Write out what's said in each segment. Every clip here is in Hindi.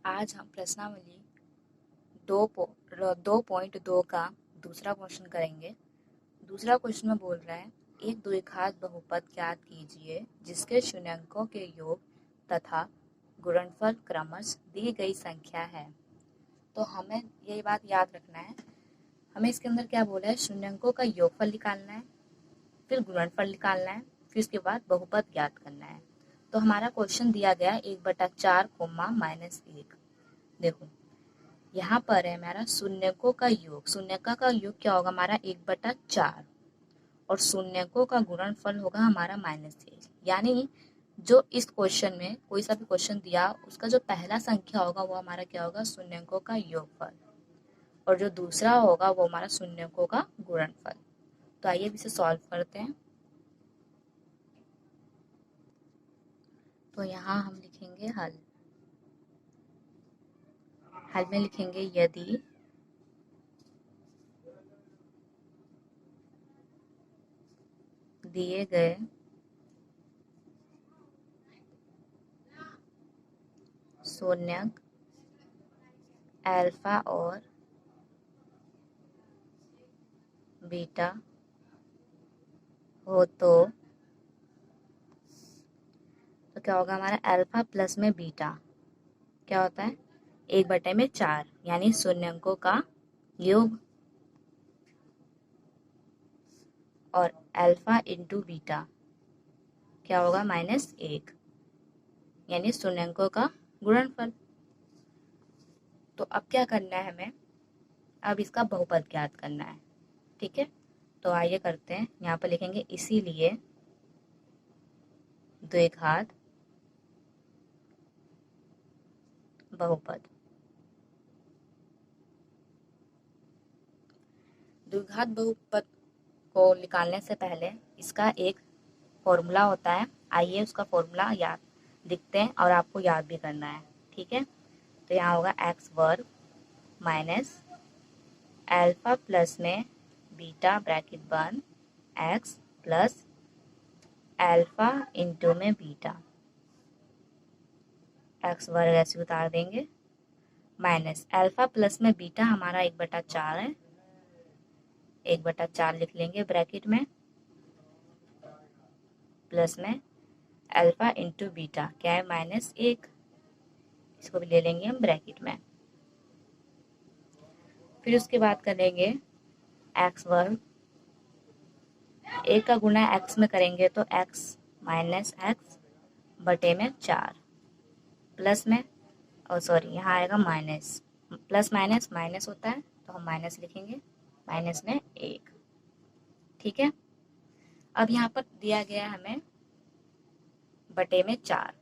आज हम प्रश्नावली 2.2 का दूसरा क्वेश्चन करेंगे। दूसरा क्वेश्चन में बोल रहा है, एक द्विघात बहुपद ज्ञात कीजिए जिसके शून्यंकों के योग तथा गुणनफल क्रमशः दी गई संख्या है। तो हमें ये बात याद रखना है, हमें इसके अंदर क्या बोला है, शून्यंकों का योगफल निकालना है, फिर गुणनफल निकालना है, फिर उसके बाद बहुपद ज्ञात करना है। तो हमारा क्वेश्चन दिया गया 1/4 -1। देखो यहाँ पर है हमारा शून्यकों का योग। शून्यका का योग क्या होगा हमारा 1/4 और शून्यकों का गुणनफल होगा हमारा -1। यानी जो इस क्वेश्चन में कोई सा भी क्वेश्चन दिया उसका जो पहला संख्या होगा वो हमारा क्या होगा, शून्यकों का योगफल, और जो दूसरा होगा वो हमारा शून्यकों का गुणनफल। तो आइए इसे सॉल्व करते हैं। तो यहाँ हम लिखेंगे हल में लिखेंगे यदि दिए गए शून्यक अल्फा और बीटा हो तो क्या होगा हमारा अल्फा प्लस में बीटा क्या होता है 1/4, यानी शून्यंकों का योग, और अल्फा इंटू बीटा क्या होगा -1, यानी शून्यंकों का गुणनफल। तो अब क्या करना है हमें, अब इसका बहुपद ज्ञात करना है। ठीक है, तो आइए करते हैं। यहाँ पर लिखेंगे इसीलिए द्विघात बहुपद। द्विघात बहुपद को निकालने से पहले इसका एक फॉर्मूला होता है, आइए उसका फॉर्मूला याद लिखते हैं और आपको याद भी करना है। ठीक है, तो यहाँ होगा x² माइनस अल्फा प्लस में बीटा ब्रैकेट बंद x प्लस अल्फा इंटू में बीटा, x वर्ग ऐसे उतार देंगे, माइनस अल्फा प्लस में बीटा हमारा 1/4 है, 1/4 लिख लेंगे ब्रैकेट में, प्लस में अल्फा इंटू बीटा क्या है -1, इसको भी ले लेंगे हम ब्रैकेट में। फिर उसके बाद करेंगे x वर्ग, एक का गुना x में करेंगे तो x माइनस x बटे में 4, प्लस में, और सॉरी यहाँ आएगा माइनस, प्लस माइनस माइनस होता है तो हम माइनस लिखेंगे, माइनस में 1। ठीक है, अब यहाँ पर दिया गया हमें बटे में 4,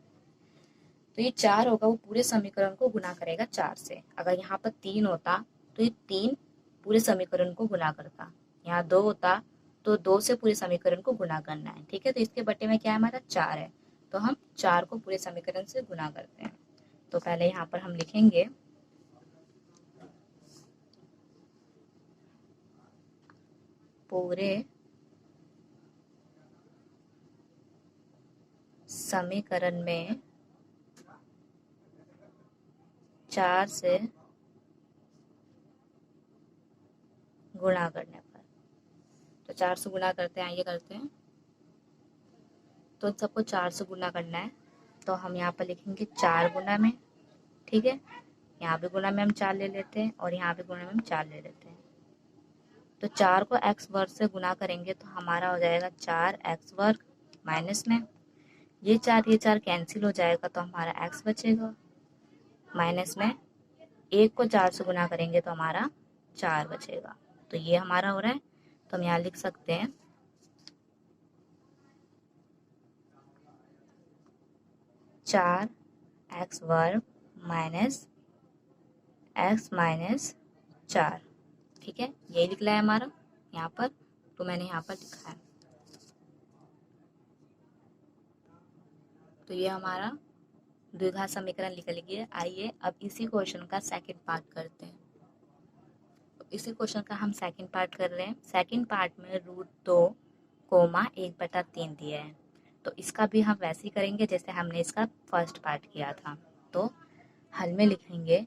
तो ये 4 होगा वो पूरे समीकरण को गुना करेगा 4 से। अगर यहाँ पर 3 होता तो ये 3 पूरे समीकरण को गुना करता, यहाँ 2 होता तो 2 से पूरे समीकरण को गुना करना है। ठीक है, तो इसके बटे में क्या है हमारा 4 है, तो हम 4 को पूरे समीकरण से गुना करते हैं। तो पहले यहाँ पर हम लिखेंगे पूरे समीकरण में 4 से गुणा करने पर, तो 4 से गुणा करते हैं, ये करते हैं, तो सबको 4 से गुणा करना है, तो हम यहाँ पर लिखेंगे 4 गुना में। ठीक है, यहाँ भी गुना में हम 4 ले लेते हैं और यहाँ भी गुना में हम 4 ले लेते हैं। तो 4 को x वर्ग से गुना करेंगे तो हमारा हो जाएगा 4x वर्ग, माइनस में ये 4 कैंसिल हो जाएगा तो हमारा x बचेगा, माइनस में 1 को 4 से गुना करेंगे तो हमारा 4 बचेगा। तो ये हमारा हो रहा है, तो हम यहाँ लिख सकते हैं 4x वर्ग माइनस x माइनस 4। ठीक है, यही निकला है हमारा यहाँ पर, तो मैंने यहाँ पर लिखा है। तो ये हमारा द्विघात समीकरण निकल गया। आइए अब इसी क्वेश्चन का सेकंड पार्ट करते हैं। तो इसी क्वेश्चन का हम सेकंड पार्ट कर रहे हैं। सेकंड पार्ट में √2, 1/3 दिया है, तो इसका भी हम वैसे ही करेंगे जैसे हमने इसका फर्स्ट पार्ट किया था। तो हल में लिखेंगे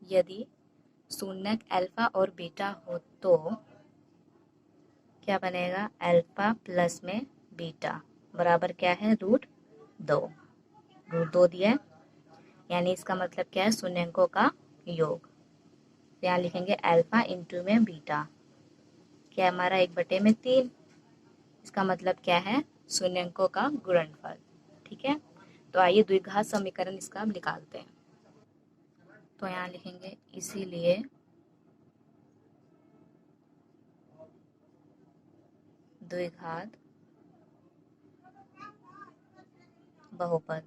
यदि शून्यक अल्फा और बीटा हो तो क्या बनेगा, अल्फा प्लस में बीटा बराबर क्या है, √2। √2 दिया है, यानी इसका मतलब क्या है, शून्यंकों का योग। तो यहाँ लिखेंगे अल्फा इंटू में बीटा, क्या हमारा 1/3। इसका मतलब क्या है, शून्यंकों का गुणनफल। ठीक है, तो आइए द्विघात समीकरण इसका हम निकालते हैं। तो यहाँ लिखेंगे इसीलिए द्विघात बहुपद।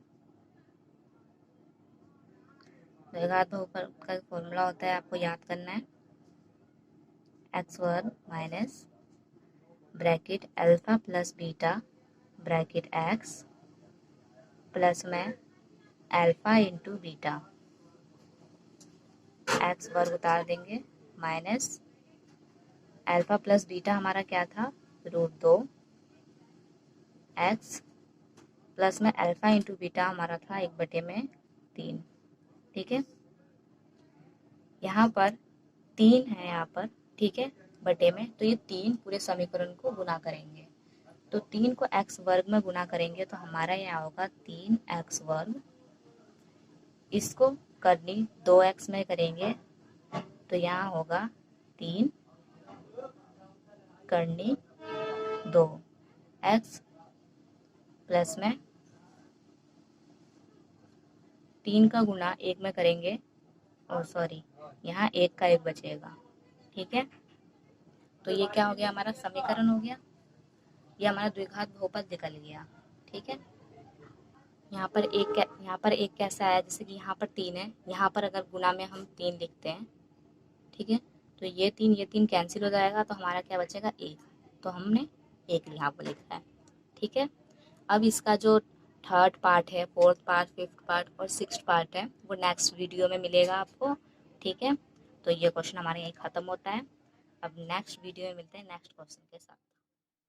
द्विघात बहुपद का फॉर्मूला होता है, आपको याद करना है, x² minus bracket alpha plus beta bracket x plus में अल्फा इंटू बीटा, x² उतार देंगे माइनस अल्फा प्लस बीटा हमारा क्या था, √2 x प्लस में अल्फा इंटू बीटा हमारा था 1/3। ठीक है, यहाँ पर 3 है यहाँ पर, ठीक है, बटे में, तो ये 3 पूरे समीकरण को गुना करेंगे। तो 3 को x² में गुना करेंगे तो हमारा यहाँ होगा 3x²। इसको करनी 2x में करेंगे तो यहाँ होगा 3 करनी 2 x प्लस में 3 का गुना 1 में करेंगे, और सॉरी यहाँ 1 का 1 बचेगा। ठीक है, तो ये क्या हो गया, हमारा समीकरण हो गया, ये हमारा द्विघात बहुपद निकल गया। ठीक है, यहाँ पर एक कैसा आया, जैसे कि यहाँ पर 3 है, यहाँ पर अगर गुना में हम 3 लिखते हैं, ठीक है, तो ये 3 कैंसिल हो जाएगा, तो हमारा क्या बचेगा, 1। तो हमने 1 यहाँ पर लिखा है। ठीक है, अब इसका जो थर्ड पार्ट है, फोर्थ पार्ट, फिफ्थ पार्ट और सिक्स्थ पार्ट है, वो नेक्स्ट वीडियो में मिलेगा आपको। ठीक है, तो ये क्वेश्चन हमारे यहीं ख़त्म होता है। अब नेक्स्ट वीडियो में मिलते हैं नेक्स्ट क्वेश्चन के साथ।